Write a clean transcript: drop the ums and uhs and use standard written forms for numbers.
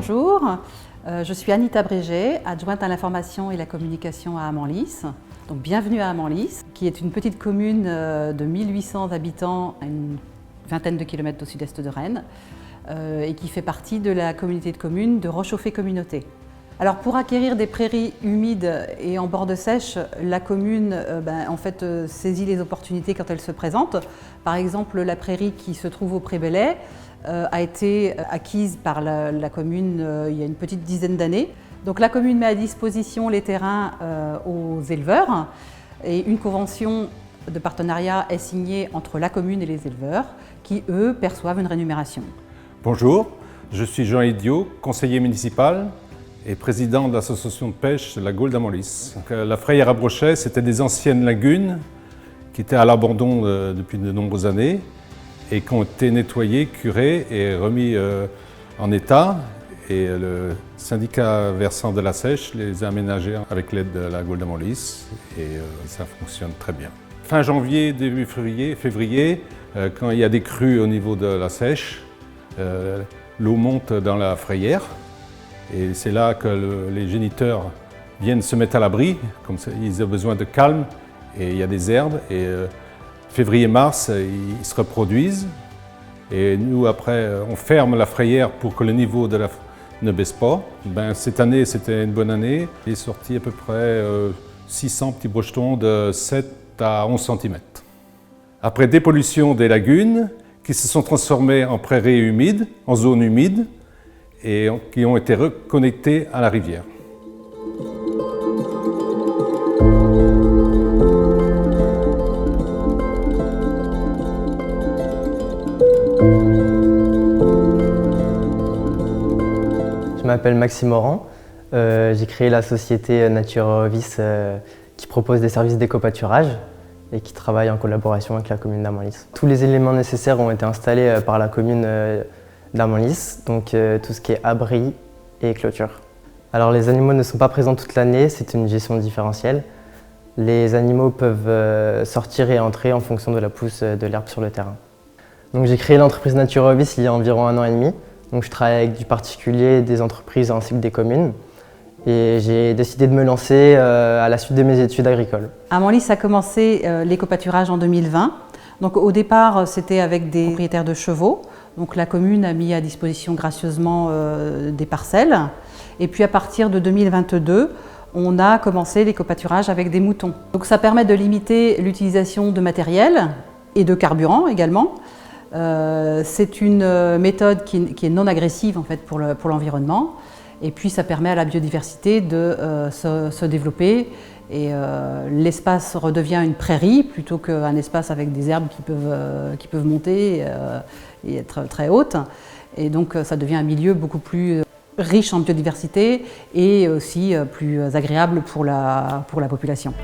bonjour. Je suis Anita Bréget, adjointe à l'information et la communication à Amanlis. Donc bienvenue à Amanlis, qui est une petite commune de 1800 habitants à une vingtaine de kilomètres au sud-est de Rennes et qui fait partie de la communauté de communes de Rochauffé Communauté. Alors pour acquérir des prairies humides et en bord de sèche, la commune saisit les opportunités quand elles se présentent. Par exemple, la prairie qui se trouve au Pré-Bellay a été acquise par la commune il y a une petite dizaine d'années. Donc la commune met à disposition les terrains aux éleveurs et une convention de partenariat est signée entre la commune et les éleveurs qui, eux, perçoivent une rémunération. Bonjour, je suis Jean Idiot, conseiller municipal et président de l'association de pêche La Gaule d'Amanlis. La frayère à Brochet, c'était des anciennes lagunes qui étaient à l'abandon depuis de nombreuses années et qui ont été nettoyées, curées et remis en état. Et le syndicat versant de la sèche les a aménagés avec l'aide de La Gaule d'Amanlis et ça fonctionne très bien. Fin janvier, début février, quand il y a des crues au niveau de la sèche, l'eau monte dans la frayère et c'est là que les géniteurs viennent se mettre à l'abri, comme ça, ils ont besoin de calme et il y a des herbes et février-mars, ils se reproduisent et nous après on ferme la frayère pour que le niveau de la ne baisse pas. Cette année c'était une bonne année, il est sorti à peu près 600 petits brochetons de 7 à 11 cm. Après dépollution des lagunes qui se sont transformées en prairies humides, en zones humides et qui ont été reconnectées à la rivière. Je m'appelle Maxime Oran, j'ai créé la société Nature Vis qui propose des services d'éco-pâturage et qui travaille en collaboration avec la commune d'Amanlis. Tous les éléments nécessaires ont été installés par la commune d'Amanlis, donc tout ce qui est abri et clôture. Alors les animaux ne sont pas présents toute l'année, c'est une gestion différentielle. Les animaux peuvent sortir et entrer en fonction de la pousse de l'herbe sur le terrain. Donc j'ai créé l'entreprise Nature Vis il y a environ 1 an et demi. Donc, je travaille avec du particulier, des entreprises ainsi que des communes. Et j'ai décidé de me lancer à la suite de mes études agricoles. Amanlis a commencé l'éco-pâturage en 2020. Donc, au départ, c'était avec des propriétaires de chevaux. Donc, la commune a mis à disposition gracieusement des parcelles. Et puis, à partir de 2022, on a commencé l'éco-pâturage avec des moutons. Donc, ça permet de limiter l'utilisation de matériel et de carburant également. C'est une méthode qui est non agressive en fait, pour l'environnement et puis ça permet à la biodiversité de se développer et l'espace redevient une prairie plutôt qu'un espace avec des herbes qui peuvent monter et être très hautes et donc ça devient un milieu beaucoup plus riche en biodiversité et aussi plus agréable pour la population.